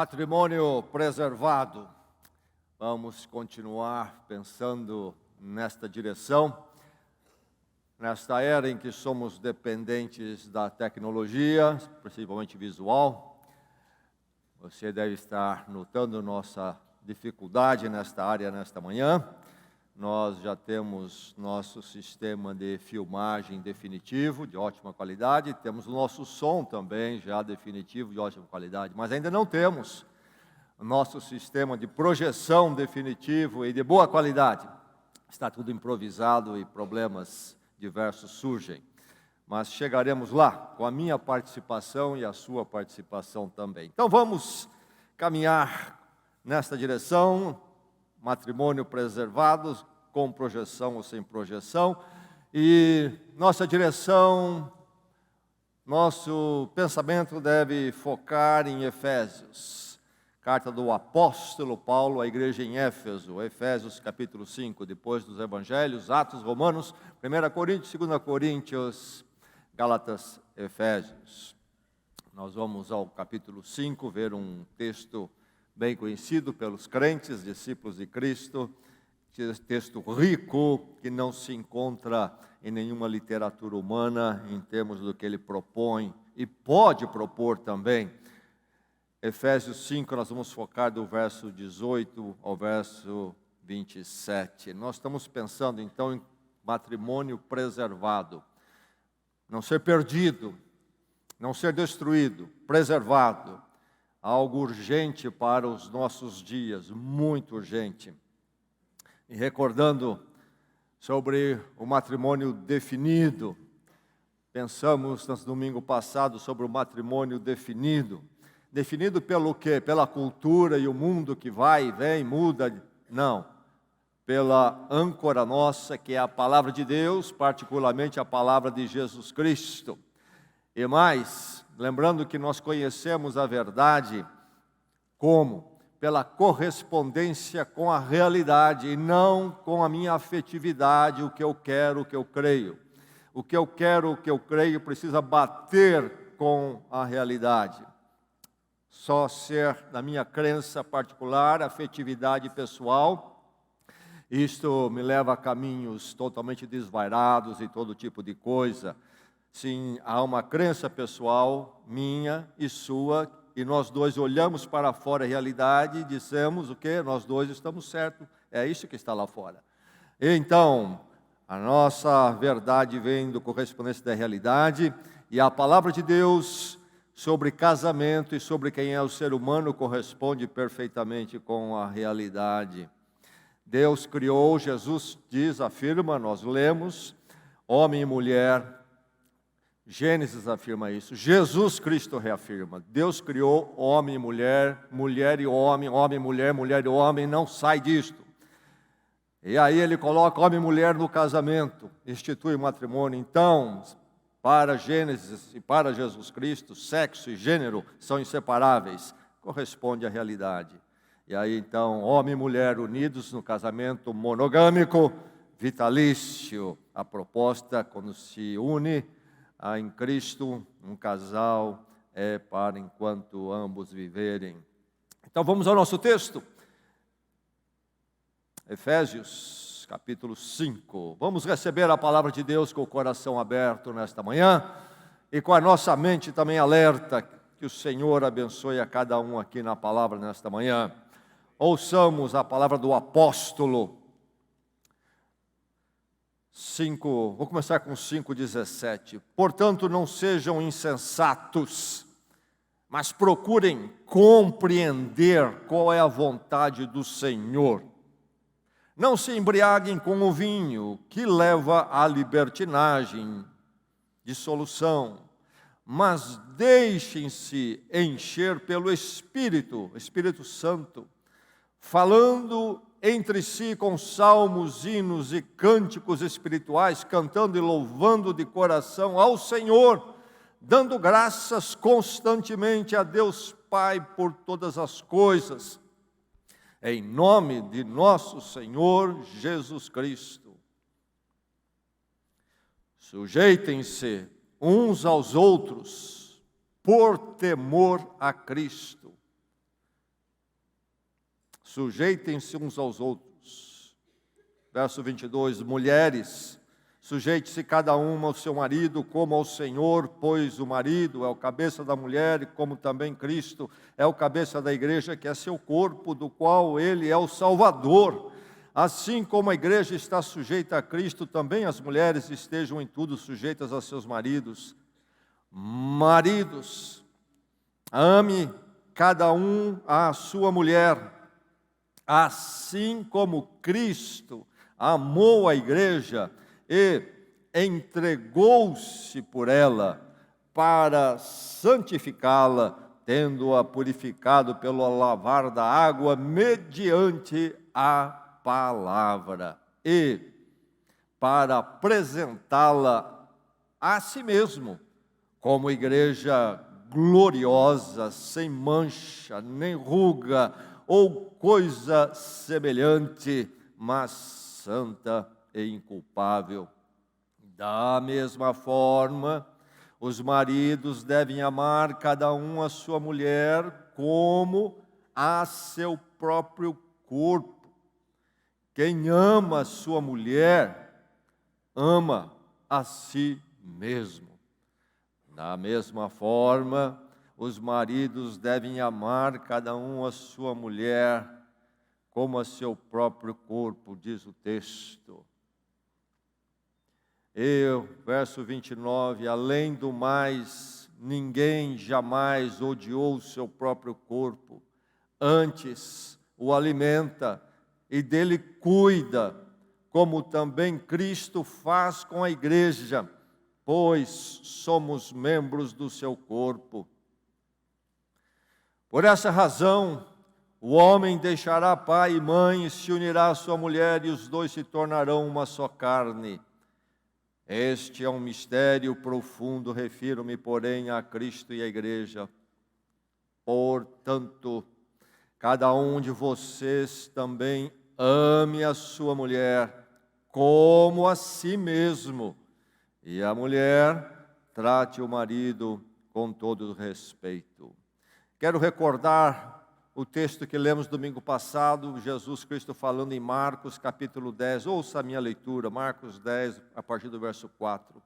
Matrimônio preservado. Vamos continuar pensando nesta direção. Nesta era em que somos dependentes da tecnologia, principalmente visual, você deve estar notando nossa dificuldade nesta área nesta manhã. Nós já temos nosso sistema de filmagem definitivo, de ótima qualidade, temos o nosso som também já definitivo, de ótima qualidade, mas ainda não temos o nosso sistema de projeção definitivo e de boa qualidade. Está tudo improvisado e problemas diversos surgem, mas chegaremos lá com a minha participação e a sua participação também. Então vamos caminhar nesta direção. Matrimônio preservado, com projeção ou sem projeção. E nossa direção, nosso pensamento deve focar em Efésios. Carta do apóstolo Paulo à igreja em Éfeso, Efésios capítulo 5, depois dos evangelhos, Atos, Romanos, 1 Coríntios, 2 Coríntios, Gálatas, Efésios. Nós vamos ao capítulo 5 ver um texto bem conhecido pelos crentes, discípulos de Cristo, texto rico que não se encontra em nenhuma literatura humana em termos do que ele propõe e pode propor também. Efésios 5, nós vamos focar do verso 18 ao verso 27. Nós estamos pensando então em matrimônio preservado, não ser perdido, não ser destruído, preservado. Algo urgente para os nossos dias, muito urgente. E recordando sobre o matrimônio definido, pensamos no domingo passado sobre o matrimônio definido. Definido pelo quê? Pela cultura e o mundo que vai e vem, muda? Não. Pela âncora nossa, que é a palavra de Deus, particularmente a palavra de Jesus Cristo. E mais, lembrando que nós conhecemos a verdade como? Pela correspondência com a realidade e não com a minha afetividade, o que eu quero, o que eu creio. O que eu quero, o que eu creio precisa bater com a realidade. Só ser, na minha crença particular, afetividade pessoal, isto me leva a caminhos totalmente desvairados e todo tipo de coisa. Sim, há uma crença pessoal, minha e sua, e nós dois olhamos para fora a realidade e dissemos o quê? Nós dois estamos certos, é isso que está lá fora. Então, a nossa verdade vem do correspondência da realidade, e a palavra de Deus sobre casamento e sobre quem é o ser humano corresponde perfeitamente com a realidade. Deus criou, Jesus diz, afirma, nós lemos, homem e mulher. Gênesis afirma isso, Jesus Cristo reafirma, Deus criou homem e mulher, mulher e homem, homem e mulher, mulher e homem, não sai disto. E aí ele coloca homem e mulher no casamento, institui o matrimônio. Então, para Gênesis e para Jesus Cristo, sexo e gênero são inseparáveis, corresponde à realidade. E aí então, homem e mulher unidos no casamento monogâmico, vitalício, a proposta quando se une em Cristo, um casal é para enquanto ambos viverem. Então vamos ao nosso texto. Efésios, capítulo 5. Vamos receber a palavra de Deus com o coração aberto nesta manhã e com a nossa mente também alerta. Que o Senhor abençoe a cada um aqui na palavra nesta manhã. Ouçamos a palavra do apóstolo. 5, vou começar com 5:17. Portanto, não sejam insensatos, mas procurem compreender qual é a vontade do Senhor. Não se embriaguem com o vinho, que leva à libertinagem, dissolução, mas deixem-se encher pelo Espírito Santo, falando entre si com salmos, hinos e cânticos espirituais, cantando e louvando de coração ao Senhor, dando graças constantemente a Deus Pai por todas as coisas, em nome de nosso Senhor Jesus Cristo. Sujeitem-se uns aos outros por temor a Cristo. sujeitem-se uns aos outros. Verso 22, mulheres, sujeite-se cada uma ao seu marido como ao Senhor, pois o marido é o cabeça da mulher, e como também Cristo é o cabeça da igreja, que é seu corpo, do qual ele é o Salvador. Assim como a igreja está sujeita a Cristo, também as mulheres estejam em tudo sujeitas a seus maridos. Maridos, ame cada um a sua mulher, assim como Cristo amou a igreja e entregou-se por ela para santificá-la, tendo-a purificado pelo lavar da água mediante a palavra, e para apresentá-la a si mesmo como igreja gloriosa, sem mancha, nem ruga ou coisa semelhante, mas santa e inculpável. Da mesma forma, os maridos devem amar cada um a sua mulher como a seu próprio corpo. Quem ama a sua mulher, ama a si mesmo. Da mesma forma, os maridos devem amar cada um a sua mulher como a seu próprio corpo, diz o texto. E o verso 29, além do mais, ninguém jamais odiou o seu próprio corpo, antes o alimenta e dele cuida, como também Cristo faz com a igreja, pois somos membros do seu corpo. Por essa razão, o homem deixará pai e mãe e se unirá à sua mulher, e os dois se tornarão uma só carne. Este é um mistério profundo, refiro-me, porém, a Cristo e à igreja. Portanto, cada um de vocês também ame a sua mulher como a si mesmo, e a mulher trate o marido com todo respeito. Quero recordar o texto que lemos domingo passado, Jesus Cristo falando em Marcos capítulo 10, ouça a minha leitura, Marcos 10, a partir do verso 4.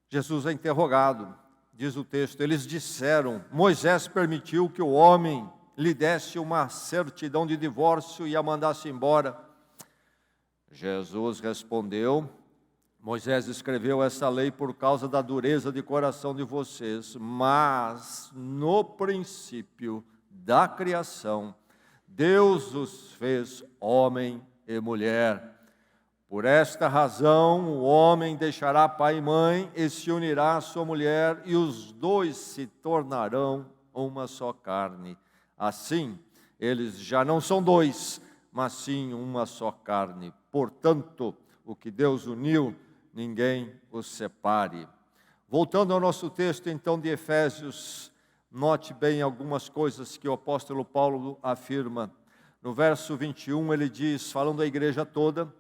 Jesus é interrogado, diz o texto, eles disseram, Moisés permitiu que o homem lhe desse uma certidão de divórcio e a mandasse embora. Jesus respondeu, Moisés escreveu essa lei por causa da dureza de coração de vocês, mas no princípio da criação, Deus os fez homem e mulher. Por esta razão, o homem deixará pai e mãe e se unirá à sua mulher, e os dois se tornarão uma só carne. Assim, eles já não são dois, mas sim uma só carne. Portanto, o que Deus uniu, ninguém os separe. Voltando ao nosso texto, então, de Efésios, note bem algumas coisas que o apóstolo Paulo afirma. No verso 21, ele diz, falando à igreja toda,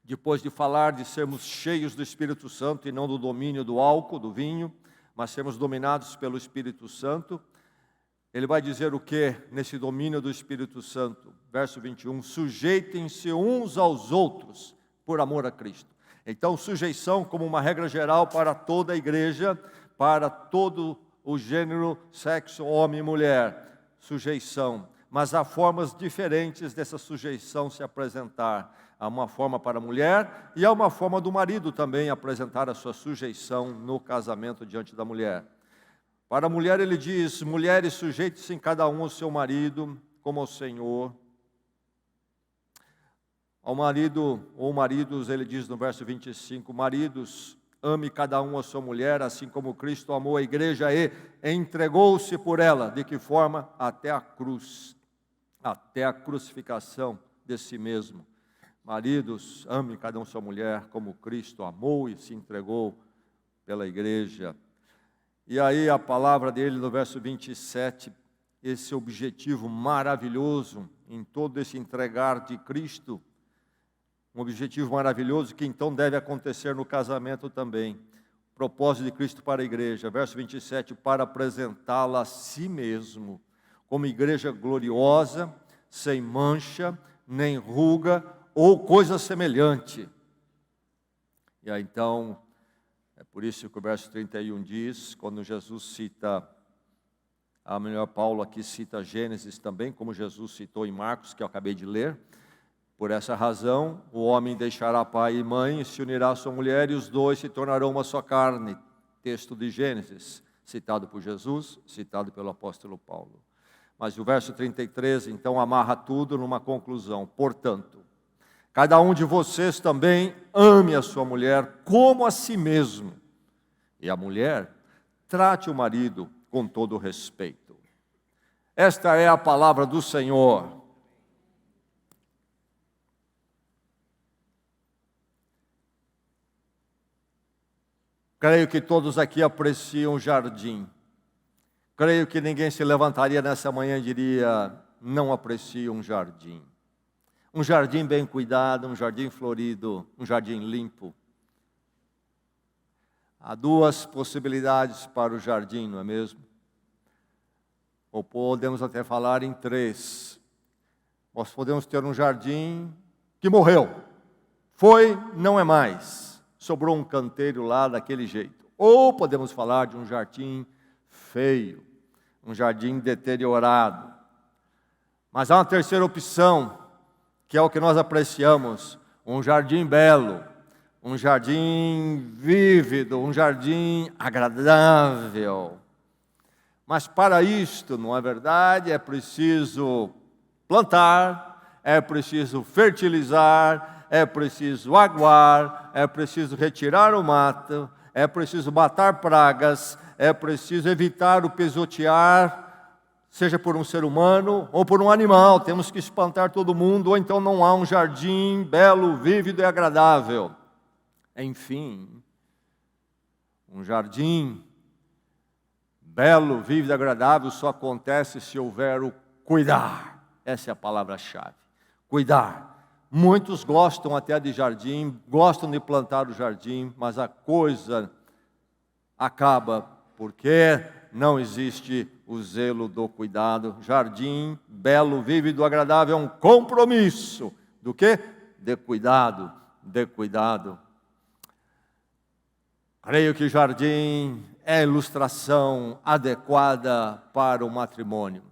depois de falar de sermos cheios do Espírito Santo e não do domínio do álcool, do vinho, mas sermos dominados pelo Espírito Santo, ele vai dizer o que nesse domínio do Espírito Santo? Verso 21, sujeitem-se uns aos outros por amor a Cristo. Então, sujeição como uma regra geral para toda a igreja, para todo o gênero, sexo, homem e mulher, sujeição. Mas há formas diferentes dessa sujeição se apresentar. Há uma forma para a mulher e há uma forma do marido também apresentar a sua sujeição no casamento diante da mulher. Para a mulher ele diz, mulheres sujeitem-se em cada um ao seu marido, como ao Senhor. Ao marido, ou maridos, ele diz no verso 25, maridos, ame cada um a sua mulher, assim como Cristo amou a igreja e entregou-se por ela. De que forma? Até a cruz, até a crucificação de si mesmo. Maridos, ame cada um a sua mulher, como Cristo amou e se entregou pela igreja. E aí a palavra dele no verso 27, esse objetivo maravilhoso em todo esse entregar de Cristo, um objetivo maravilhoso que então deve acontecer no casamento também. Propósito de Cristo para a igreja, verso 27, para apresentá-la a si mesmo, como igreja gloriosa, sem mancha, nem ruga ou coisa semelhante. E aí então, é por isso que o verso 31 diz, quando Jesus cita, Paulo aqui cita Gênesis também, como Jesus citou em Marcos, que eu acabei de ler. Por essa razão, o homem deixará pai e mãe, e se unirá à sua mulher, e os dois se tornarão uma só carne. Texto de Gênesis, citado por Jesus, citado pelo apóstolo Paulo. Mas o verso 33, então, amarra tudo numa conclusão. Portanto, cada um de vocês também ame a sua mulher como a si mesmo. E a mulher trate o marido com todo respeito. Esta é a palavra do Senhor. Creio que todos aqui apreciam o jardim. Creio que ninguém se levantaria nessa manhã e diria, não aprecio um jardim. Um jardim bem cuidado, um jardim florido, um jardim limpo. Há duas possibilidades para o jardim, não é mesmo? Ou podemos até falar em três. Nós podemos ter um jardim que morreu. Foi, não é mais. Sobrou um canteiro lá daquele jeito. Ou podemos falar de um jardim feio, um jardim deteriorado. Mas há uma terceira opção, que é o que nós apreciamos, um jardim belo, um jardim vívido, um jardim agradável. Mas para isto, não é verdade, é preciso plantar, é preciso fertilizar, é preciso aguar, é preciso retirar o mato, é preciso matar pragas, é preciso evitar o pisotear, seja por um ser humano ou por um animal. Temos que espantar todo mundo, ou então não há um jardim belo, vívido e agradável. Enfim, um jardim belo, vívido e agradável só acontece se houver o cuidar. Essa é a palavra-chave. Cuidar. Muitos gostam até de jardim, gostam de plantar o jardim, mas a coisa acaba porque não existe o zelo do cuidado. Jardim, belo, vívido, agradável, é um compromisso. Do quê? De cuidado, de cuidado. Creio que jardim é a ilustração adequada para o matrimônio.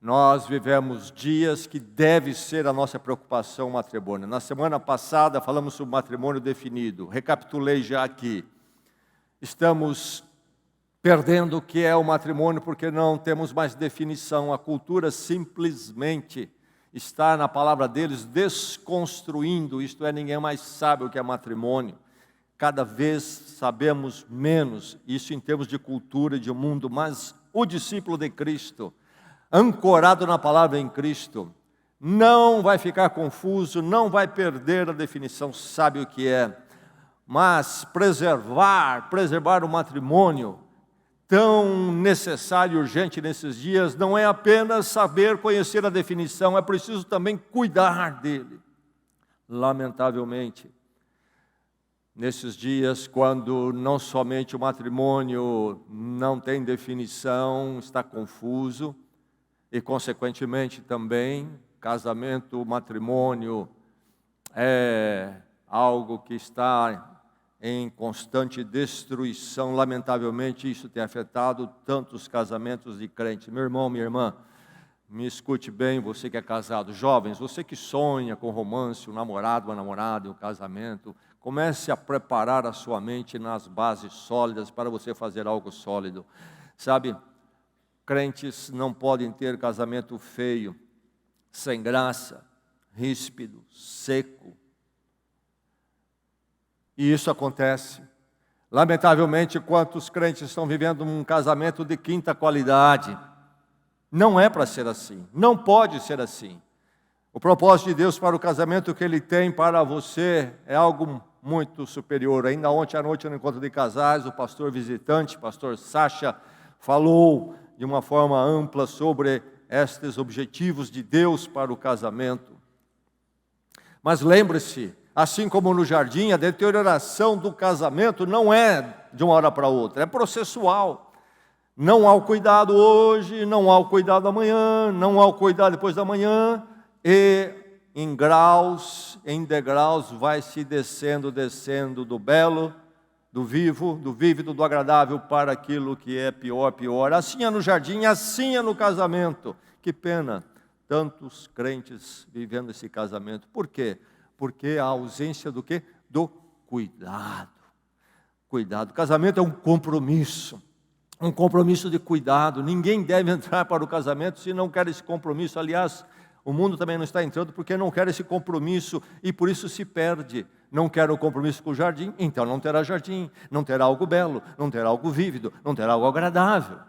Nós vivemos dias que deve ser a nossa preocupação matrimônio. Na semana passada falamos sobre matrimônio definido. Recapitulei já aqui. Estamos perdendo o que é o matrimônio porque não temos mais definição. A cultura simplesmente está na palavra deles desconstruindo, isto é, ninguém mais sabe o que é matrimônio. Cada vez sabemos menos, isso em termos de cultura e de mundo, mas o discípulo de Cristo, ancorado na palavra em Cristo, não vai ficar confuso, não vai perder a definição, sabe o que é. Mas preservar o matrimônio, tão necessário e urgente nesses dias, não é apenas saber conhecer a definição, é preciso também cuidar dele. Lamentavelmente, nesses dias, quando não somente o matrimônio não tem definição, está confuso, e consequentemente também, casamento, matrimônio, é algo que está em constante destruição. Lamentavelmente, isso tem afetado tantos casamentos de crentes. Meu irmão, minha irmã, me escute bem, você que é casado. Jovens, você que sonha com romance, um namorado, uma namorada, um casamento, comece a preparar a sua mente nas bases sólidas para você fazer algo sólido. Sabe, crentes não podem ter casamento feio, sem graça, ríspido, seco. E isso acontece. Lamentavelmente, quantos crentes estão vivendo um casamento de quinta qualidade? Não é para ser assim, não pode ser assim. O propósito de Deus para o casamento que Ele tem para você é algo muito superior. Ainda ontem à noite, no encontro de casais, o pastor visitante, pastor Sacha, falou de uma forma ampla sobre estes objetivos de Deus para o casamento. Mas lembre-se, assim como no jardim, a deterioração do casamento não é de uma hora para outra, é processual. Não há o cuidado hoje, não há o cuidado amanhã, não há o cuidado depois da manhã, e em graus, em degraus, vai se descendo do belo, do vivo, do vívido, do agradável para aquilo que é pior, pior. Assim é no jardim, assim é no casamento. Que pena, tantos crentes vivendo esse casamento. Por quê? Porque a ausência do quê? Do cuidado. Cuidado. Casamento é um compromisso de cuidado. Ninguém deve entrar para o casamento se não quer esse compromisso. Aliás, o mundo também não está entrando porque não quer esse compromisso e por isso se perde. Não quer o compromisso com o jardim, então não terá jardim, não terá algo belo, não terá algo vívido, não terá algo agradável.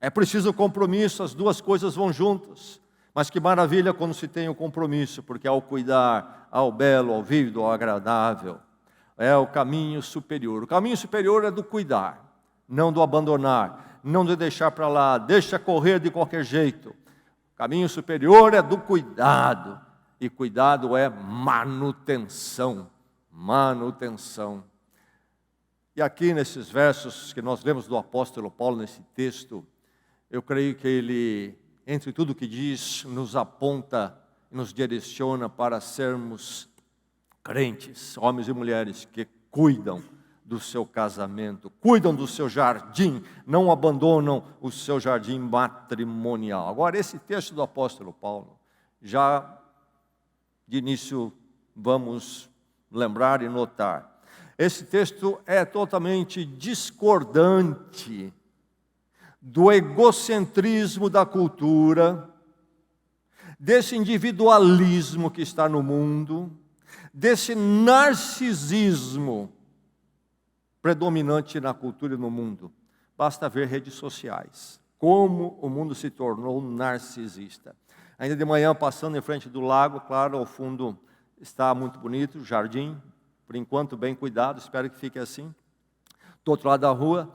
É preciso compromisso, as duas coisas vão juntas. Mas que maravilha quando se tem o compromisso, porque ao cuidar, ao belo, ao vívido, ao agradável, é o caminho superior. O caminho superior é do cuidar, não do abandonar, não de deixar para lá, deixa correr de qualquer jeito. O caminho superior é do cuidado, e cuidado é manutenção, manutenção. E aqui nesses versos que nós lemos do apóstolo Paulo, nesse texto, eu creio que ele, entre tudo que diz, nos aponta, nos direciona para sermos crentes, homens e mulheres que cuidam do seu casamento, cuidam do seu jardim, não abandonam o seu jardim matrimonial. Agora, esse texto do apóstolo Paulo, já de início vamos lembrar e notar, esse texto é totalmente discordante do egocentrismo da cultura, desse individualismo que está no mundo, desse narcisismo predominante na cultura e no mundo. Basta ver redes sociais, como o mundo se tornou narcisista. Ainda de manhã, passando em frente do lago, claro, ao fundo está muito bonito, jardim, por enquanto bem cuidado, espero que fique assim. Do outro lado da rua,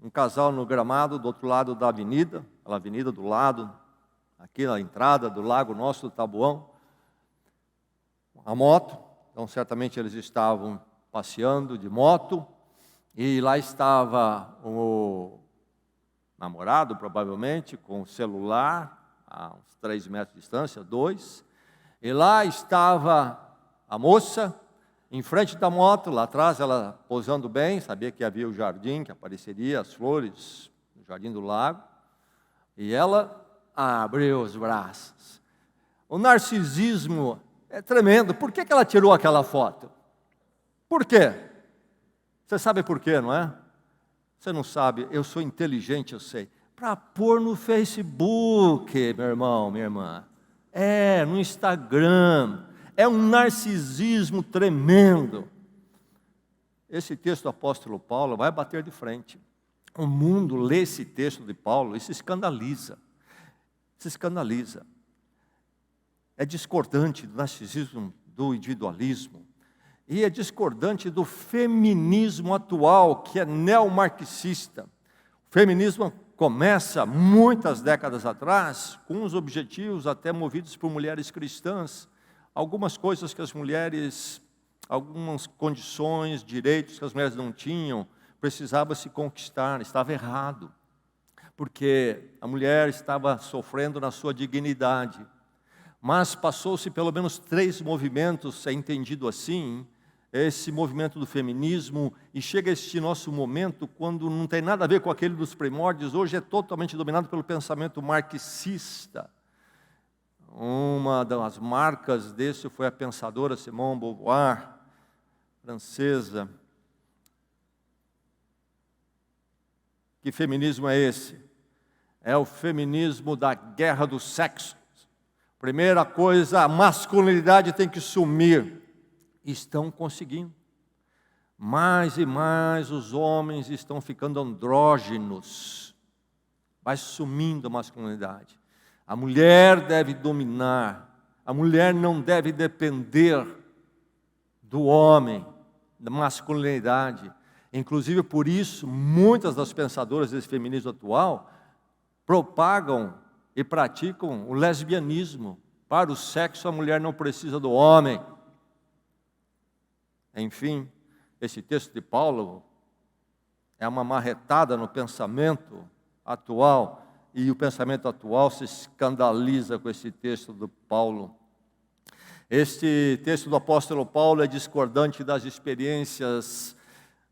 um casal no gramado, do outro lado da avenida, aquela avenida do lado, aqui na entrada do lago nosso do Taboão, a moto, então certamente eles estavam passeando de moto, e lá estava o namorado, provavelmente, com o celular, a uns 3 metros de distância, 2, e lá estava a moça, em frente da moto, lá atrás, ela posando bem, sabia que havia o jardim, que apareceria as flores, o jardim do lago, e ela abriu os braços. O narcisismo é tremendo. Por que ela tirou aquela foto? Por quê? Você sabe por quê, não é? Você não sabe, eu sou inteligente, eu sei. Para pôr no Facebook, meu irmão, minha irmã. No Instagram. É um narcisismo tremendo. Esse texto do apóstolo Paulo vai bater de frente. O mundo lê esse texto de Paulo e se escandaliza. Se escandaliza. É discordante do narcisismo, do individualismo. E é discordante do feminismo atual, que é neomarxista. O feminismo começa muitas décadas atrás, com os objetivos até movidos por mulheres cristãs. Algumas coisas que as mulheres, algumas condições, direitos que as mulheres não tinham, precisava se conquistar, estava errado. Porque a mulher estava sofrendo na sua dignidade. Mas passou-se pelo menos 3 movimentos, é entendido assim, esse movimento do feminismo, e chega este nosso momento quando não tem nada a ver com aquele dos primórdios, hoje é totalmente dominado pelo pensamento marxista. Uma das marcas desse foi a pensadora Simone de Beauvoir, francesa. Que feminismo é esse? É o feminismo da guerra dos sexos. Primeira coisa, a masculinidade tem que sumir. Estão conseguindo. Mais e mais os homens estão ficando andrógenos. Vai sumindo a masculinidade. A mulher deve dominar. A mulher não deve depender do homem, da masculinidade. Inclusive por isso, muitas das pensadoras desse feminismo atual propagam e praticam o lesbianismo. Para o sexo, a mulher não precisa do homem. Enfim, esse texto de Paulo É uma marretada no pensamento atual, e o pensamento atual se escandaliza com esse texto do Paulo. Este texto do apóstolo Paulo é discordante das experiências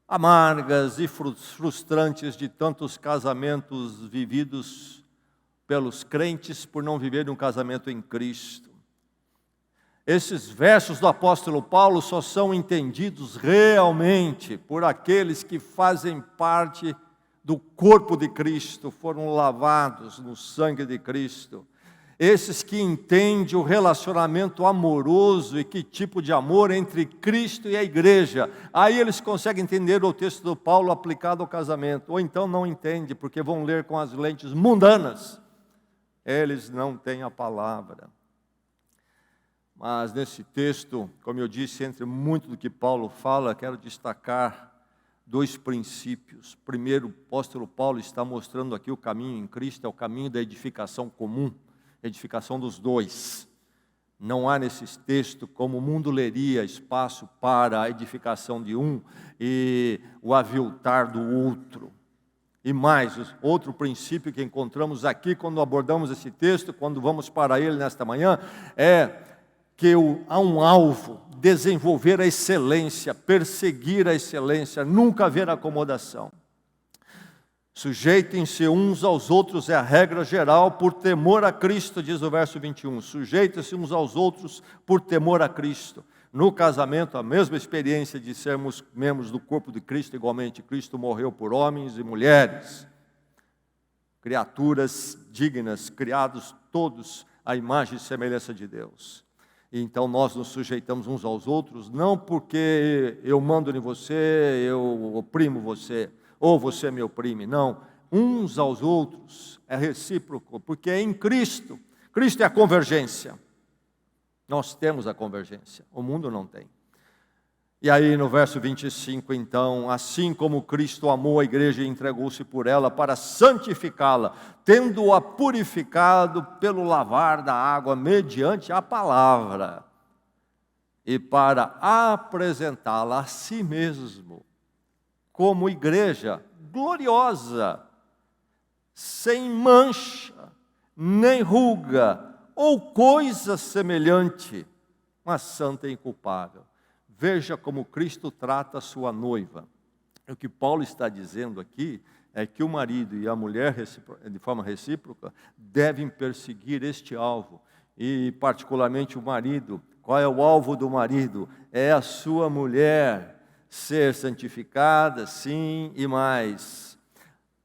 amargas e frustrantes de tantos casamentos vividos pelos crentes por não viverem um casamento em Cristo. Esses versos do apóstolo Paulo só são entendidos realmente por aqueles que fazem parte do corpo de Cristo, foram lavados no sangue de Cristo. Esses que entendem o relacionamento amoroso e que tipo de amor entre Cristo e a igreja. Aí eles conseguem entender o texto do Paulo aplicado ao casamento. Ou então não entendem, porque vão ler com as lentes mundanas. Eles não têm a palavra. Mas nesse texto, como eu disse, entre muito do que Paulo fala, quero destacar 2 princípios. Primeiro, o apóstolo Paulo está mostrando aqui o caminho em Cristo, é o caminho da edificação comum, edificação dos dois. Não há nesse texto, como o mundo leria, espaço para a edificação de um e o aviltar do outro. E mais, outro princípio que encontramos aqui, quando abordamos esse texto, quando vamos para ele nesta manhã, é que há um alvo, desenvolver a excelência, perseguir a excelência, nunca haver acomodação. Sujeitem-se uns aos outros, é a regra geral, por temor a Cristo, diz o verso 21. Sujeitem-se uns aos outros por temor a Cristo. No casamento, a mesma experiência de sermos membros do corpo de Cristo, igualmente, Cristo morreu por homens e mulheres, criaturas dignas, criados todos à imagem e semelhança de Deus. Então nós nos sujeitamos uns aos outros, não porque eu mando em você, eu oprimo você, ou você me oprime, não. Uns aos outros, é recíproco, porque é em Cristo. Cristo é a convergência. Nós temos a convergência, o mundo não tem. E aí no verso 25, então, assim como Cristo amou a igreja e entregou-se por ela para santificá-la, tendo-a purificado pelo lavar da água mediante a palavra, e para apresentá-la a si mesmo, como igreja gloriosa, sem mancha, nem ruga, ou coisa semelhante, mas santa e inculpável. Veja como Cristo trata a sua noiva. O que Paulo está dizendo aqui é que o marido e a mulher, de forma recíproca, devem perseguir este alvo. E particularmente o marido. Qual é o alvo do marido? É a sua mulher ser santificada, sim, e mais.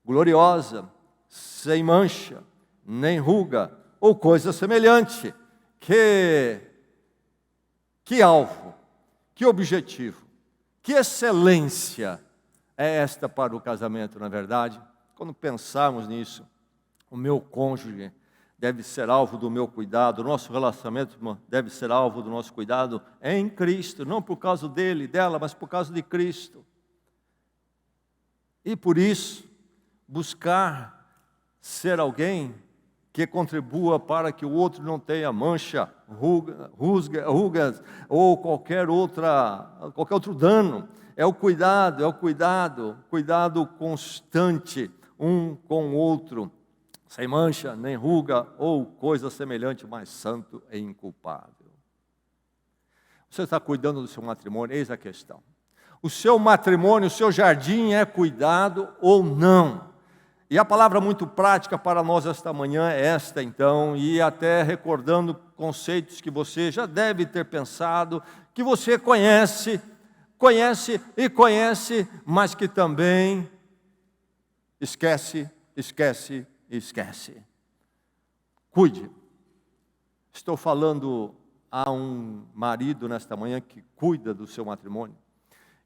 Gloriosa, sem mancha, nem ruga, ou coisa semelhante. Que alvo! Que objetivo, que excelência é esta para o casamento, na verdade? Quando pensarmos nisso, o meu cônjuge deve ser alvo do meu cuidado, o nosso relacionamento deve ser alvo do nosso cuidado em Cristo, não por causa dele, dela, mas por causa de Cristo. E por isso, buscar ser alguém que contribua para que o outro não tenha mancha, rugas ou qualquer outro dano. É o cuidado constante um com o outro, sem mancha, nem ruga ou coisa semelhante, mas santo e inculpável. Você está cuidando do seu matrimônio? Eis a questão. O seu matrimônio, o seu jardim é cuidado ou não? E a palavra muito prática para nós esta manhã é esta, então, e até recordando conceitos que você já deve ter pensado, que você conhece, mas que também esquece. Cuide. Estou falando a um marido nesta manhã que cuida do seu matrimônio.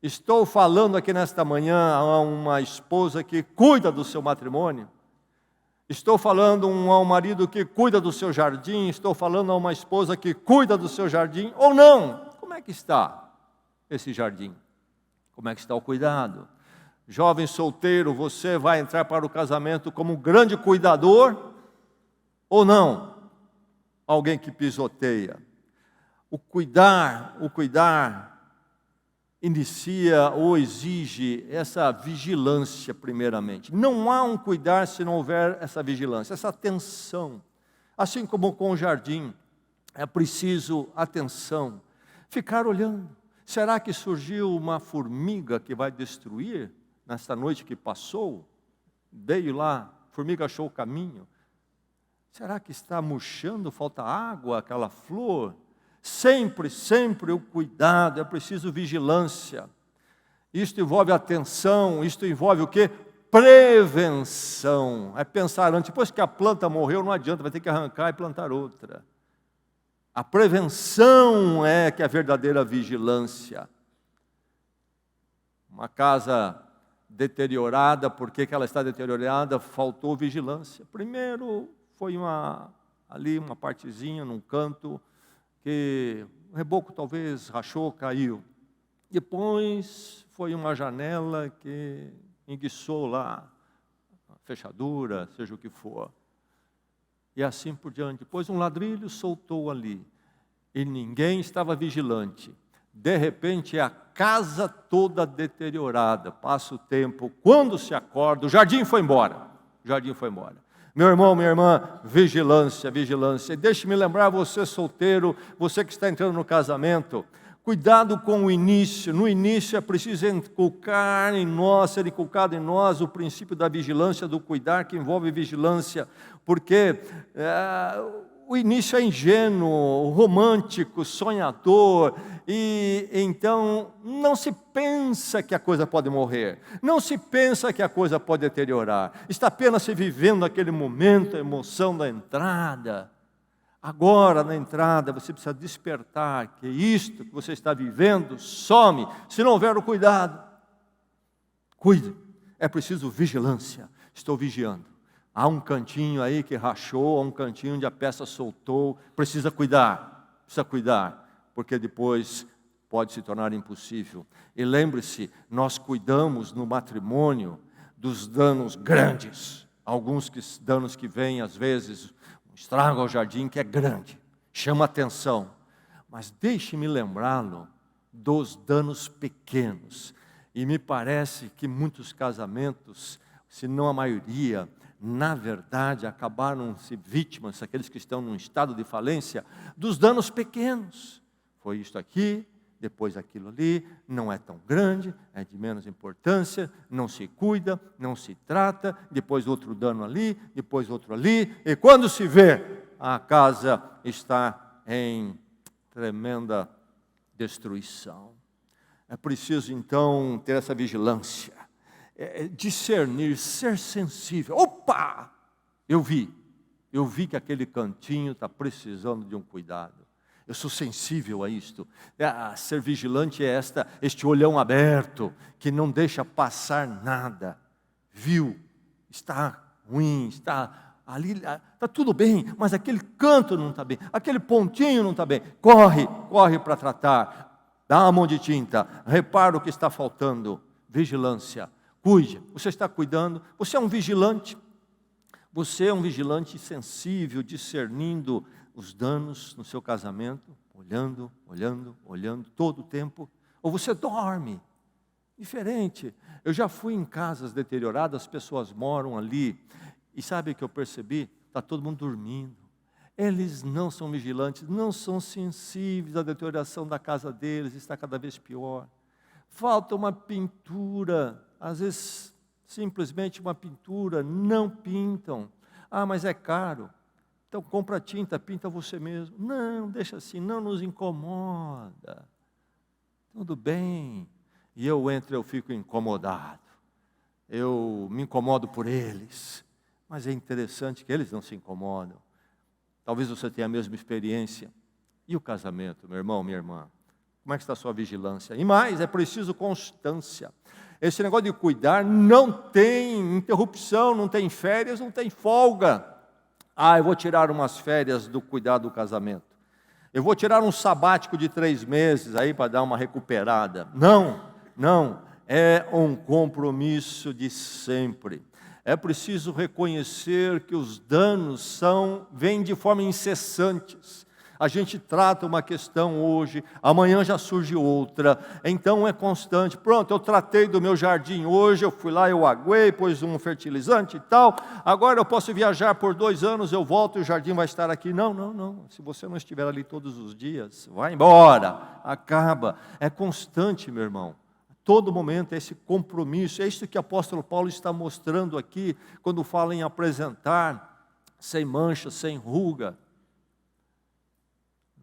Estou falando aqui nesta manhã a uma esposa que cuida do seu matrimônio. Estou falando a um marido que cuida do seu jardim. Estou falando a uma esposa que cuida do seu jardim. Ou não? Como é que está esse jardim? Como é que está o cuidado? Jovem solteiro, você vai entrar para o casamento como um grande cuidador? Ou não? Alguém que pisoteia. O cuidar inicia ou exige essa vigilância primeiramente. Não há um cuidar se não houver essa vigilância, essa atenção. Assim como com o jardim, é preciso atenção. Ficar olhando. Será que surgiu uma formiga que vai destruir nesta noite que passou? Veio lá, a formiga achou o caminho. Será que está murchando, falta água, aquela flor? Sempre, sempre o cuidado, é preciso vigilância. Isto envolve atenção, isto envolve o quê? Prevenção. É pensar antes, depois que a planta morreu, não adianta, vai ter que arrancar e plantar outra. A prevenção é que é a verdadeira vigilância. Uma casa deteriorada, por que ela está deteriorada? Faltou vigilância. Primeiro foi ali uma partezinha num canto, que o reboco talvez rachou, caiu. Depois foi uma janela que enguiçou lá, a fechadura, seja o que for. E assim por diante. Depois um ladrilho soltou ali. E ninguém estava vigilante. De repente, a casa toda deteriorada. Passa o tempo, quando se acorda, o jardim foi embora. O jardim foi embora. Meu irmão, minha irmã, vigilância, vigilância. E deixe-me lembrar você solteiro, você que está entrando no casamento, cuidado com o início. No início é preciso inculcar em nós, ser inculcado em nós o princípio da vigilância, do cuidar, que envolve vigilância, porque o início é ingênuo, romântico, sonhador, e então não se pensa que a coisa pode morrer, não se pensa que a coisa pode deteriorar, está apenas se vivendo aquele momento, a emoção da entrada. Agora, na entrada, você precisa despertar que isto que você está vivendo some, se não houver o cuidado. Cuide, é preciso vigilância, estou vigiando. Há um cantinho aí que rachou, há um cantinho onde a peça soltou, precisa cuidar, porque depois pode se tornar impossível. E lembre-se, nós cuidamos no matrimônio dos danos grandes, alguns danos que vêm às vezes, estrago ao jardim que é grande, chama atenção, mas deixe-me lembrá-lo dos danos pequenos. E me parece que muitos casamentos, se não a maioria, na verdade, acabaram-se vítimas, aqueles que estão num estado de falência, dos danos pequenos. Foi isto aqui, depois aquilo ali, não é tão grande, é de menos importância, não se cuida, não se trata, depois outro dano ali, depois outro ali, e quando se vê, a casa está em tremenda destruição. É preciso, então, ter essa vigilância. Discernir, ser sensível. Opa! Eu vi que aquele cantinho está precisando de um cuidado. Eu sou sensível a isto. Ser vigilante é este olhão aberto, que não deixa passar nada. Viu? Está ruim, está ali, está tudo bem, mas aquele canto não está bem, aquele pontinho não está bem. Corre para tratar. Dá uma mão de tinta, repara o que está faltando. Vigilância. Cuide, você está cuidando, você é um vigilante sensível, discernindo os danos no seu casamento, olhando todo o tempo, ou você dorme, diferente. Eu já fui em casas deterioradas, as pessoas moram ali, e sabe o que eu percebi? Está todo mundo dormindo. Eles não são vigilantes, não são sensíveis à deterioração da casa deles, está cada vez pior. Falta uma pintura, às vezes simplesmente uma pintura, não pintam. Mas é caro, então compra tinta, pinta você mesmo. Não, deixa assim, não nos incomoda. Tudo bem. E eu fico incomodado. Eu me incomodo por eles. Mas é interessante que eles não se incomodam. Talvez você tenha a mesma experiência. E o casamento, meu irmão, minha irmã? Como é que está a sua vigilância? E mais, é preciso constância. Esse negócio de cuidar não tem interrupção, não tem férias, não tem folga. Eu vou tirar umas férias do cuidado do casamento. Eu vou tirar um sabático de 3 meses aí para dar uma recuperada. Não. É um compromisso de sempre. É preciso reconhecer que os danos vêm de forma incessantes. A gente trata uma questão hoje, amanhã já surge outra, então é constante. Pronto, eu tratei do meu jardim hoje, eu fui lá, eu aguei, pus um fertilizante e tal, agora eu posso viajar por 2 anos, eu volto e o jardim vai estar aqui. Não, não, não, se você não estiver ali todos os dias, vai embora, acaba. É constante, meu irmão. Todo momento é esse compromisso, é isso que o apóstolo Paulo está mostrando aqui, quando fala em apresentar, sem mancha, sem ruga.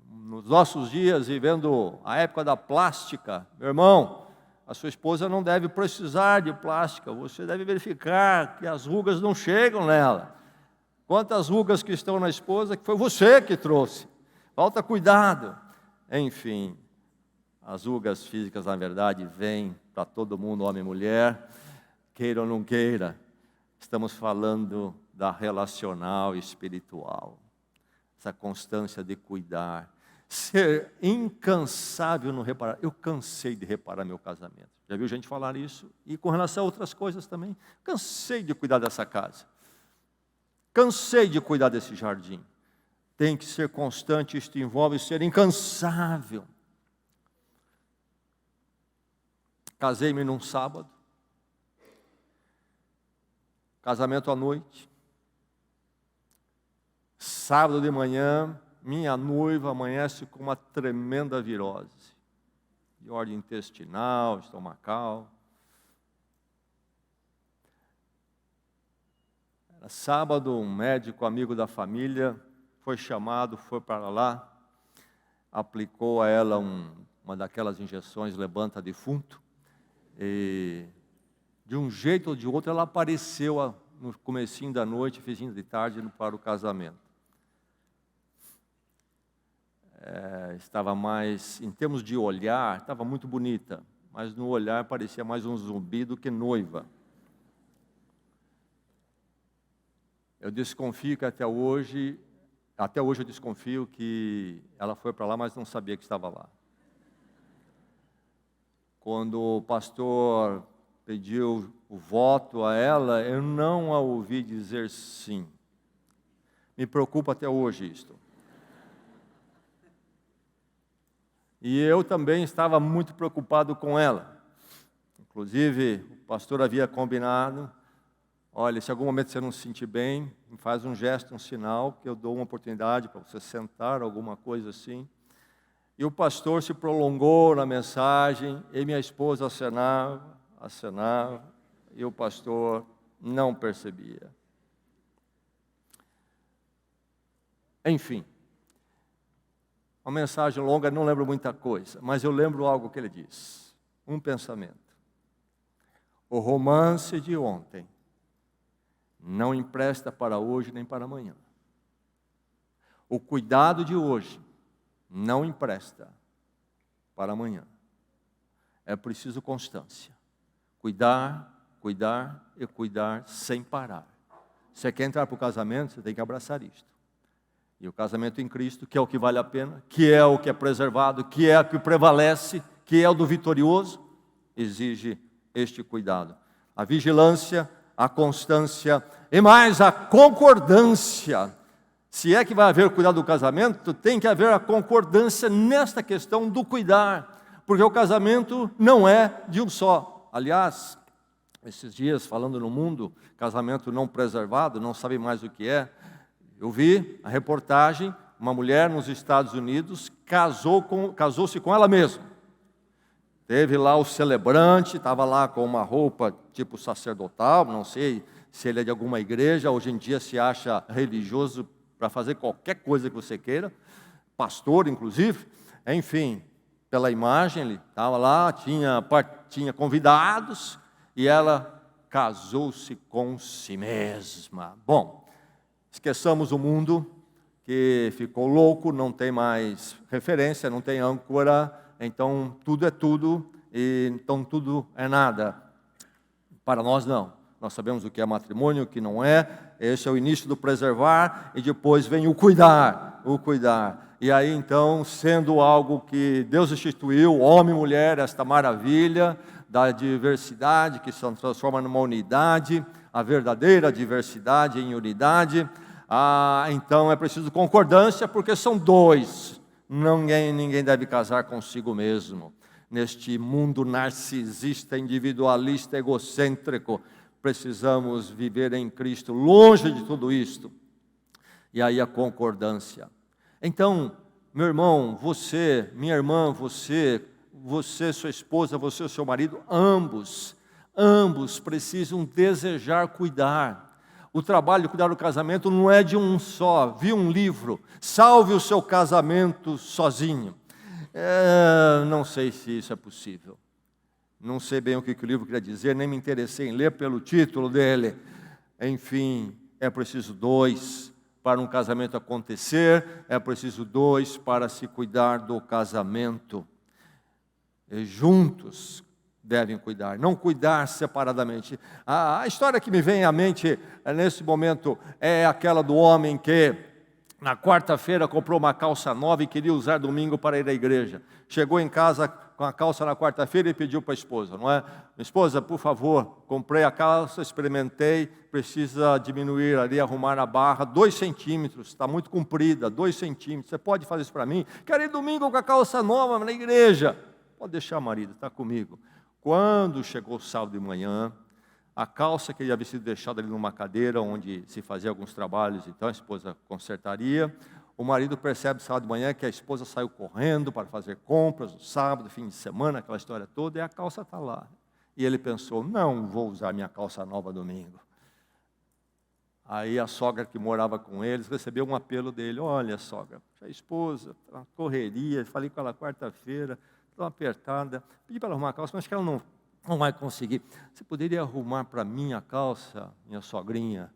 Nos nossos dias, vivendo a época da plástica, meu irmão, a sua esposa não deve precisar de plástica, você deve verificar que as rugas não chegam nela. Quantas rugas que estão na esposa, que foi você que trouxe. Falta cuidado. Enfim, as rugas físicas, na verdade, vêm para todo mundo, homem e mulher, queira ou não queira. Estamos falando da relacional e espiritual. Essa constância de cuidar. Ser incansável no reparar. Eu cansei de reparar meu casamento. Já viu gente falar isso? E com relação a outras coisas também. Cansei de cuidar dessa casa. Cansei de cuidar desse jardim. Tem que ser constante, isto envolve ser incansável. Casei-me num sábado. Casamento à noite. Sábado de manhã, minha noiva amanhece com uma tremenda virose, de ordem intestinal, estomacal. Era sábado, um médico amigo da família foi chamado, foi para lá, aplicou a ela uma daquelas injeções levanta defunto, e de um jeito ou de outro ela apareceu no comecinho da noite, finzinho de tarde, para o casamento. Estava mais, em termos de olhar, estava muito bonita, mas no olhar parecia mais um zumbi do que noiva. Eu desconfio que até hoje eu desconfio que ela foi para lá, mas não sabia que estava lá. Quando o pastor pediu o voto a ela, eu não a ouvi dizer sim. Me preocupa até hoje isto. E eu também estava muito preocupado com ela. Inclusive, o pastor havia combinado, olha, se em algum momento você não se sentir bem, faz um gesto, um sinal, que eu dou uma oportunidade para você sentar, alguma coisa assim. E o pastor se prolongou na mensagem, e minha esposa acenava, e o pastor não percebia. Enfim. Uma mensagem longa, não lembro muita coisa, mas eu lembro algo que ele diz. Um pensamento. O romance de ontem não empresta para hoje nem para amanhã. O cuidado de hoje não empresta para amanhã. É preciso constância. Cuidar, cuidar e cuidar sem parar. Você quer entrar para o casamento, você tem que abraçar isto. E o casamento em Cristo, que é o que vale a pena, que é o que é preservado, que é o que prevalece, que é o do vitorioso, exige este cuidado. A vigilância, a constância e mais a concordância. Se é que vai haver cuidado do casamento, tem que haver a concordância nesta questão do cuidar, porque o casamento não é de um só. Aliás, esses dias, falando no mundo, casamento não preservado, não sabe mais o que é. Eu vi a reportagem, uma mulher nos Estados Unidos casou-se com ela mesma. Teve lá o celebrante, estava lá com uma roupa tipo sacerdotal, não sei se ele é de alguma igreja, hoje em dia se acha religioso para fazer qualquer coisa que você queira, pastor inclusive, enfim, pela imagem ele estava lá, tinha convidados, e ela casou-se com si mesma. Bom, esqueçamos o mundo que ficou louco, não tem mais referência, não tem âncora, então tudo é tudo, e então tudo é nada. Para nós não, nós sabemos o que é matrimônio, o que não é, esse é o início do preservar, e depois vem o cuidar. E aí então, sendo algo que Deus instituiu, homem e mulher, esta maravilha da diversidade que se transforma numa unidade, a verdadeira diversidade em unidade, Então é preciso concordância, porque são dois. Ninguém deve casar consigo mesmo. Neste mundo narcisista, individualista, egocêntrico, precisamos viver em Cristo, longe de tudo isto. E aí a concordância. Então, meu irmão, você, minha irmã, você, sua esposa, você, seu marido, ambos precisam desejar cuidar. O trabalho de cuidar do casamento não é de um só. Vi um livro, Salve o Seu Casamento Sozinho. Não sei se isso é possível. Não sei bem o que o livro queria dizer, nem me interessei em ler pelo título dele. Enfim, é preciso dois para um casamento acontecer, é preciso dois para se cuidar do casamento. E juntos devem cuidar, não cuidar separadamente. A história que me vem à mente nesse momento é aquela do homem que na quarta-feira comprou uma calça nova e queria usar domingo para ir à igreja. Chegou em casa com a calça na quarta-feira e pediu para a esposa, não é? Minha esposa, por favor, comprei a calça, experimentei, precisa diminuir ali, arrumar a barra, 2 centímetros, está muito comprida, 2 centímetros, você pode fazer isso para mim? Quero ir domingo com a calça nova na igreja. Pode deixar, marido, está comigo. Quando chegou o sábado de manhã, a calça que ele havia sido deixada ali numa cadeira, onde se fazia alguns trabalhos, então a esposa consertaria. O marido percebe sábado de manhã que a esposa saiu correndo para fazer compras no sábado, fim de semana, aquela história toda, e a calça está lá. E ele pensou, não vou usar minha calça nova domingo. Aí a sogra que morava com eles recebeu um apelo dele, olha sogra, a esposa, a correria, falei com ela quarta-feira, estou apertada, pedi para ela arrumar a calça, mas acho que ela não vai conseguir. Você poderia arrumar para mim a calça, minha sogrinha?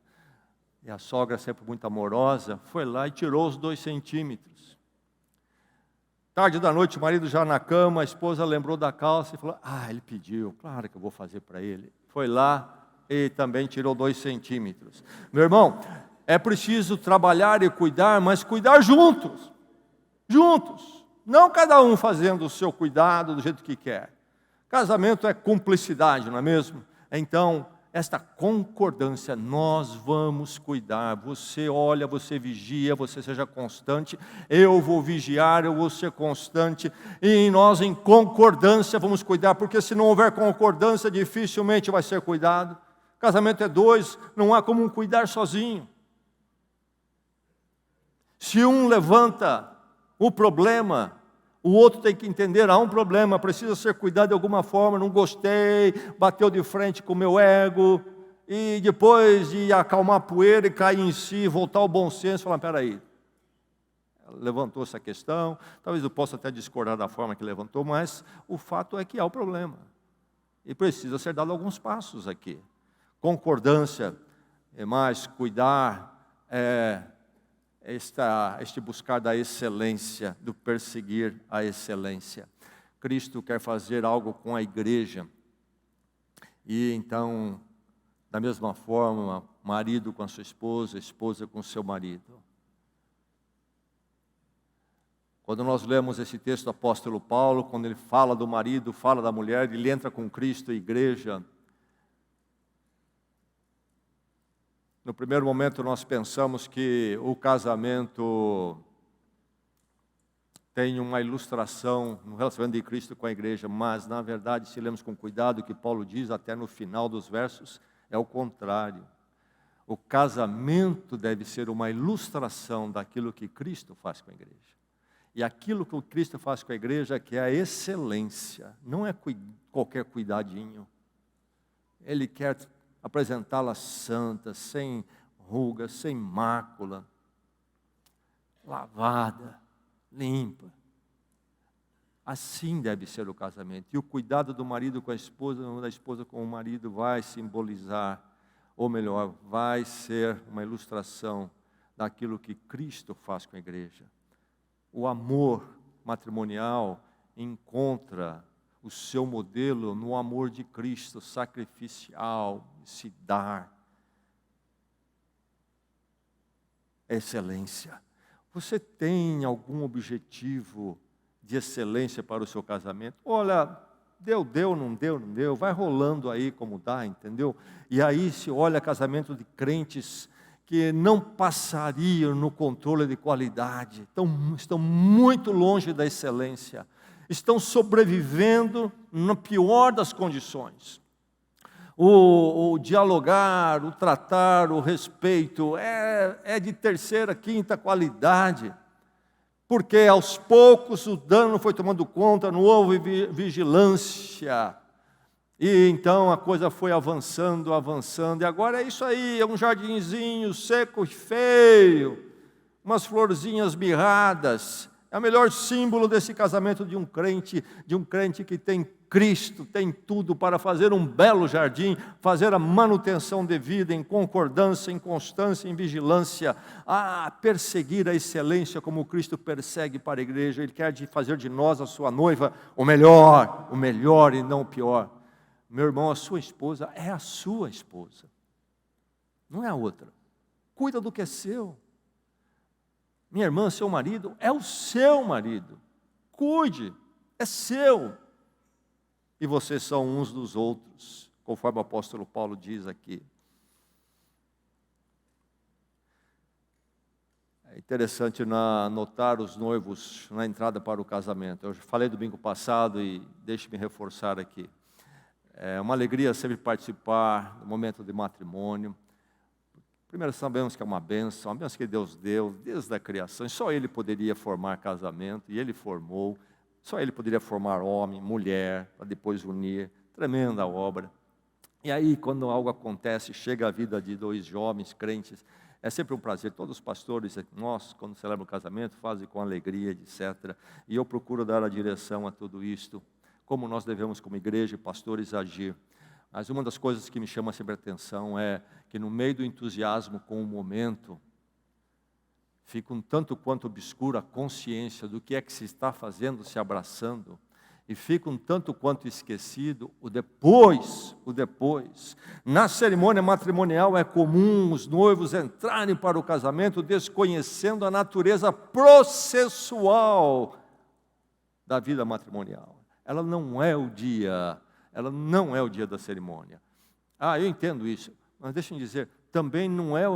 E a sogra, sempre muito amorosa, foi lá e tirou os 2 centímetros. Tarde da noite, o marido já na cama, a esposa lembrou da calça e falou, ele pediu, claro que eu vou fazer para ele. Foi lá e também tirou 2 centímetros. Meu irmão, é preciso trabalhar e cuidar, mas cuidar juntos. Juntos. Não cada um fazendo o seu cuidado do jeito que quer. Casamento é cumplicidade, não é mesmo? Então, esta concordância, nós vamos cuidar. Você olha, você vigia, você seja constante. Eu vou vigiar, eu vou ser constante. E nós, em concordância, vamos cuidar. Porque se não houver concordância, dificilmente vai ser cuidado. Casamento é 2, não há como um cuidar sozinho. Se um levanta o problema, o outro tem que entender, há um problema, precisa ser cuidado de alguma forma, não gostei, bateu de frente com o meu ego, e depois de acalmar a poeira e cair em si, voltar ao bom senso, falar, peraí, levantou essa questão, talvez eu possa até discordar da forma que levantou, mas o fato é que há o problema, e precisa ser dado alguns passos aqui. Concordância é mais, cuidar este buscar da excelência, do perseguir a excelência. Cristo quer fazer algo com a igreja. E então, da mesma forma, marido com a sua esposa, esposa com o seu marido. Quando nós lemos esse texto do apóstolo Paulo, quando ele fala do marido, fala da mulher, ele entra com Cristo e a igreja. No primeiro momento nós pensamos que o casamento tem uma ilustração no relacionamento de Cristo com a igreja, mas na verdade, se lemos com cuidado o que Paulo diz até no final dos versos, é o contrário. O casamento deve ser uma ilustração daquilo que Cristo faz com a igreja. E aquilo que o Cristo faz com a igreja que é a excelência, não é qualquer cuidadinho. Ele quer apresentá-la santa, sem ruga, sem mácula, lavada, limpa. Assim deve ser o casamento. E o cuidado do marido com a esposa, da esposa com o marido, vai simbolizar, ou melhor, vai ser uma ilustração daquilo que Cristo faz com a igreja. O amor matrimonial encontra o seu modelo no amor de Cristo, sacrificial, se dar. Excelência. Você tem algum objetivo de excelência para o seu casamento? Olha, deu, não deu, vai rolando aí como dá, entendeu? E aí se olha casamento de crentes que não passariam no controle de qualidade, estão muito longe da excelência, estão sobrevivendo na pior das condições. O dialogar, o tratar, o respeito é de terceira, quinta qualidade, porque aos poucos o dano foi tomando conta, não houve vigilância, e então a coisa foi avançando, e agora é isso aí, é um jardinzinho seco e feio, umas florzinhas mirradas. É o melhor símbolo desse casamento de um crente que tem Cristo, tem tudo para fazer um belo jardim, fazer a manutenção devida em concordância, em constância, em vigilância, a perseguir a excelência como Cristo persegue para a igreja. Ele quer fazer de nós, a sua noiva, o melhor e não o pior. Meu irmão, a sua esposa é a sua esposa, não é a outra. Cuida do que é seu. Minha irmã, seu marido é o seu marido. Cuide, é seu. E vocês são uns dos outros, conforme o apóstolo Paulo diz aqui. É interessante notar os noivos na entrada para o casamento. Eu falei domingo passado e deixe-me reforçar aqui. É uma alegria sempre participar do momento de matrimônio. Primeiro, sabemos que é uma bênção que Deus deu desde a criação. Só Ele poderia formar casamento, e Ele formou. Só Ele poderia formar homem, mulher, para depois unir. Tremenda obra. E aí, quando algo acontece, chega a vida de dois jovens crentes, é sempre um prazer. Todos os pastores, nós, quando celebram o casamento, fazem com alegria, etc. E eu procuro dar a direção a tudo isto, como nós devemos, como igreja e pastores, agir. Mas uma das coisas que me chama sempre a atenção é que no meio do entusiasmo com o momento, fica um tanto quanto obscura a consciência do que é que se está fazendo, se abraçando, e fica um tanto quanto esquecido o depois. Na cerimônia matrimonial é comum os noivos entrarem para o casamento desconhecendo a natureza processual da vida matrimonial. Ela não é o dia da cerimônia. Eu entendo isso, mas deixem dizer, também não é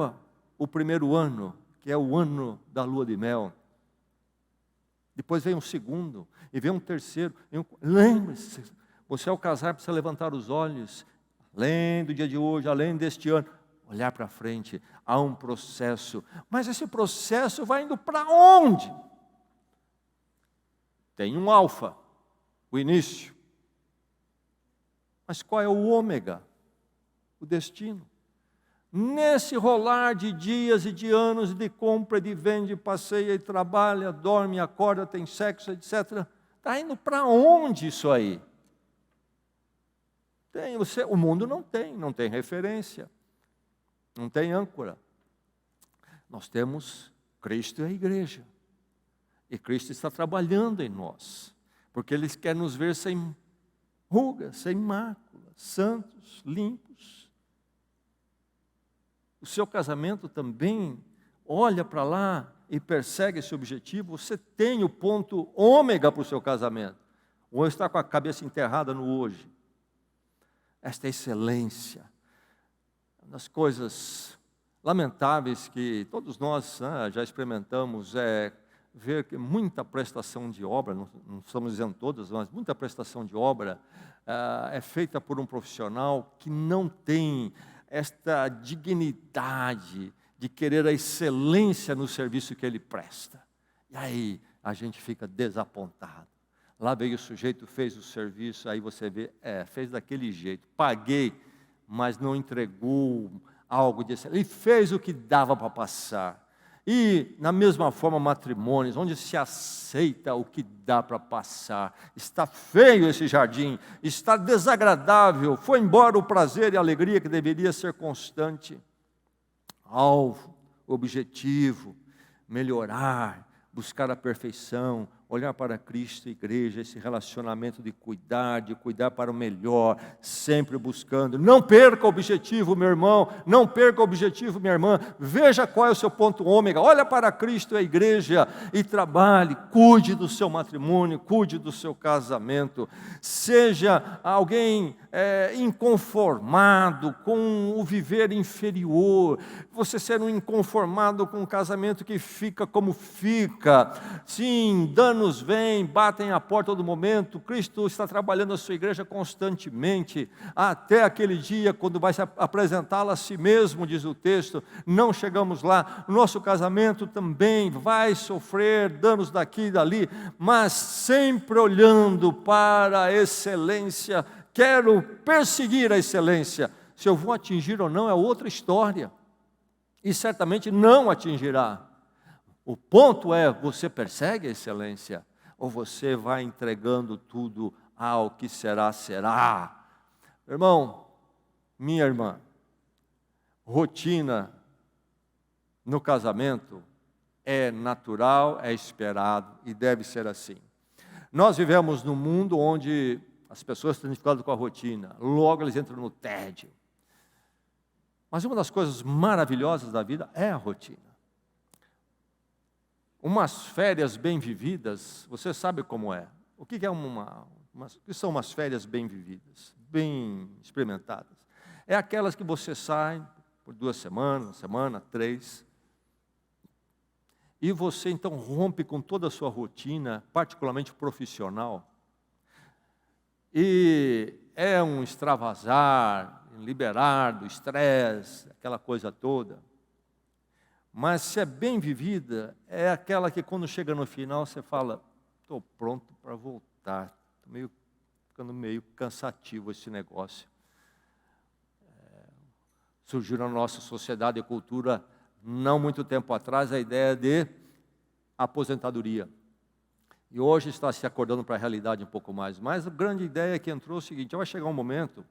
o primeiro ano, que é o ano da lua de mel. Depois vem um segundo, e vem um terceiro. Lembre-se, você ao casar precisa levantar os olhos, além do dia de hoje, além deste ano, olhar para frente. Há um processo, mas esse processo vai indo para onde? Tem um alfa, o início. Mas qual é o ômega? O destino. Nesse rolar de dias e de anos de compra, de vende, passeia e trabalha, dorme, acorda, tem sexo, etc. Está indo para onde isso aí? O mundo não tem referência, não tem âncora. Nós temos Cristo e a igreja. E Cristo está trabalhando em nós, porque Ele quer nos ver sem rugas, sem máculas, santos, limpos. O seu casamento também olha para lá e persegue esse objetivo. Você tem o ponto ômega para o seu casamento. Ou está com a cabeça enterrada no hoje. Esta excelência, uma das coisas lamentáveis que todos nós já experimentamos é ver que muita prestação de obra, não estamos dizendo todas, mas muita prestação de obra é feita por um profissional que não tem esta dignidade de querer a excelência no serviço que ele presta. E aí a gente fica desapontado. Lá veio o sujeito, fez o serviço, aí você vê, fez daquele jeito, paguei, mas não entregou algo de excelência. Ele fez o que dava para passar. E, na mesma forma, matrimônios, onde se aceita o que dá para passar. Está feio esse jardim, está desagradável, foi embora o prazer e a alegria que deveria ser constante. Alvo, objetivo, melhorar, buscar a perfeição, olhar para Cristo e igreja, esse relacionamento de cuidar para o melhor, sempre buscando. Não perca o objetivo, meu irmão, não perca o objetivo, minha irmã. Veja qual é o seu ponto ômega, olha para Cristo e a igreja e trabalhe, cuide do seu matrimônio, cuide do seu casamento. Seja alguém inconformado com o viver inferior, você ser um inconformado com um casamento que fica como fica. Sim, danos vêm, batem a porta todo momento. Cristo está trabalhando a sua igreja constantemente, até aquele dia quando vai se apresentá-la a si mesmo, diz o texto. Não chegamos lá. Nosso casamento também vai sofrer danos daqui e dali, mas sempre olhando para a excelência. Quero perseguir a excelência. Se eu vou atingir ou não é outra história, e certamente não atingirá. O ponto é, você persegue a excelência, ou você vai entregando tudo ao que será, será. Irmão, minha irmã, rotina no casamento é natural, é esperado e deve ser assim. Nós vivemos num mundo onde as pessoas têm dificuldade com a rotina, logo eles entram no tédio. Mas uma das coisas maravilhosas da vida é a rotina. Umas férias bem vividas, você sabe como é. O que é o que são umas férias bem vividas, bem experimentadas? É aquelas que você sai por 2 semanas, 1 semana, 3, e você então rompe com toda a sua rotina, particularmente profissional, e é um extravasar, liberar do estresse, aquela coisa toda. Mas se é bem vivida, é aquela que quando chega no final você fala, estou pronto para voltar, estou ficando meio cansativo esse negócio. Surgiu na nossa sociedade e cultura, não muito tempo atrás, a ideia de aposentadoria. E hoje está se acordando para a realidade um pouco mais. Mas a grande ideia que entrou é o seguinte, vai chegar um momento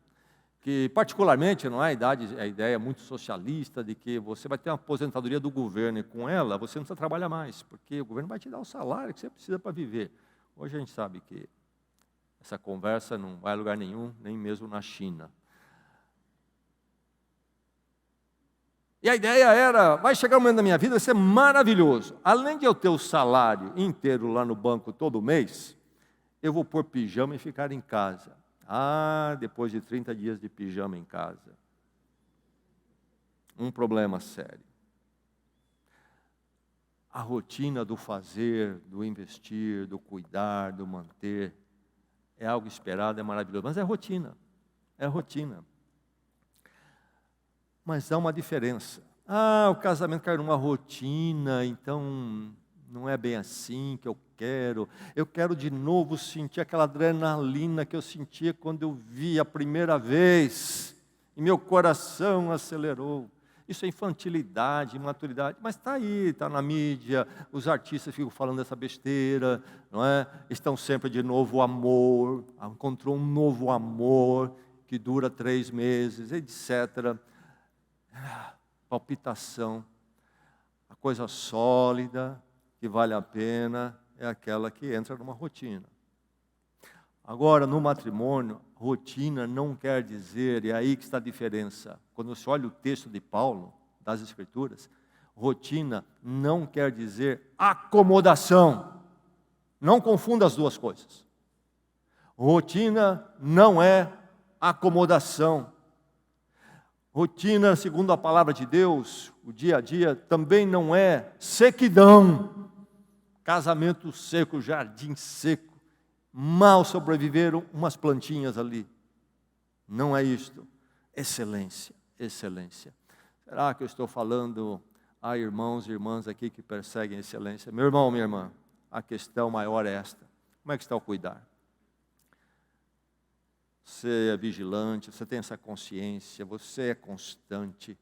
que particularmente não é a ideia muito socialista de que você vai ter uma aposentadoria do governo e com ela você não precisa trabalhar mais, porque o governo vai te dar o salário que você precisa para viver. Hoje a gente sabe que essa conversa não vai a lugar nenhum, nem mesmo na China. E a ideia era, vai chegar um momento da minha vida, vai ser maravilhoso. Além de eu ter o salário inteiro lá no banco todo mês, eu vou pôr pijama e ficar em casa. Depois de 30 dias de pijama em casa. Um problema sério. A rotina do fazer, do investir, do cuidar, do manter, é algo esperado, é maravilhoso, mas é rotina. É rotina. Mas há uma diferença. O casamento caiu numa rotina, então não é bem assim que eu quero. Eu quero de novo sentir aquela adrenalina que eu sentia quando eu vi a primeira vez. E meu coração acelerou. Isso é infantilidade, imaturidade. Mas está aí, está na mídia. Os artistas ficam falando dessa besteira, não é? Estão sempre de novo amor. Encontrou um novo amor que dura 3 meses, etc. Palpitação. A coisa sólida, que vale a pena, é aquela que entra numa rotina. Agora, no matrimônio, rotina não quer dizer, e é aí que está a diferença. Quando você olha o texto de Paulo, das Escrituras, rotina não quer dizer acomodação. Não confunda as duas coisas. Rotina não é acomodação. Rotina, segundo a palavra de Deus, o dia a dia, também não é sequidão. Casamento seco, jardim seco, mal sobreviveram umas plantinhas ali. Não é isto. Excelência, excelência. Será que eu estou falando a irmãos e irmãs aqui que perseguem a excelência? Meu irmão, minha irmã, a questão maior é esta. Como é que está o cuidar? Você é vigilante, você tem essa consciência, você é constante,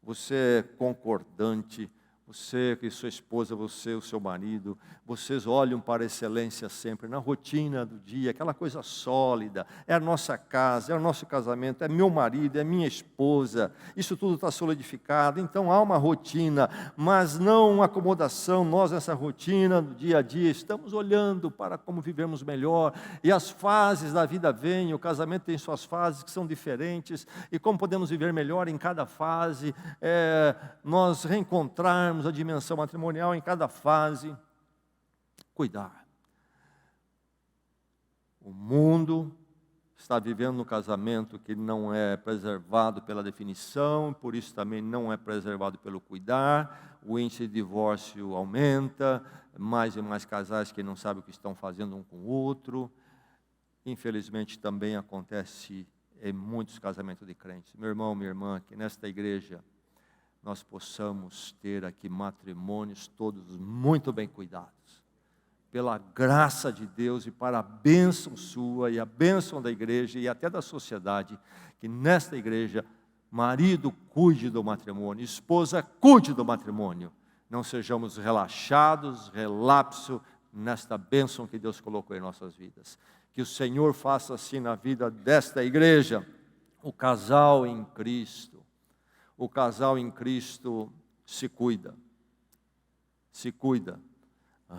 você é concordante, Você e sua esposa, você e o seu marido, vocês olham para a excelência sempre, na rotina do dia, aquela coisa sólida, é a nossa casa, é o nosso casamento, é meu marido, é minha esposa, isso tudo está solidificado, então há uma rotina, mas não uma acomodação, nós nessa rotina do dia a dia, estamos olhando para como vivemos melhor, e as fases da vida vêm, o casamento tem suas fases que são diferentes, e como podemos viver melhor em cada fase, nós reencontrarmos a dimensão matrimonial em cada fase, cuidar. O mundo está vivendo um casamento que não é preservado pela definição, por isso também não é preservado pelo cuidar, o índice de divórcio aumenta, mais e mais casais que não sabem o que estão fazendo um com o outro, infelizmente também acontece em muitos casamentos de crentes. Meu irmão, minha irmã, que nesta igreja nós possamos ter aqui matrimônios todos muito bem cuidados, pela graça de Deus e para a bênção sua e a bênção da igreja e até da sociedade, que nesta igreja, marido cuide do matrimônio, esposa cuide do matrimônio, não sejamos relaxados, relapso nesta bênção que Deus colocou em nossas vidas. Que o Senhor faça assim na vida desta igreja, o casal em Cristo. O casal em Cristo se cuida,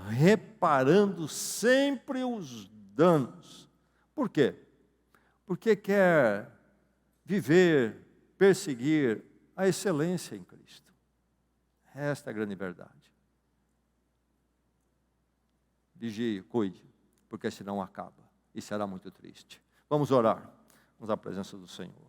reparando sempre os danos. Por quê? Porque quer viver, perseguir a excelência em Cristo. Esta é a grande verdade. Vigie, cuide, porque senão acaba, e será muito triste. Vamos orar, vamos à presença do Senhor.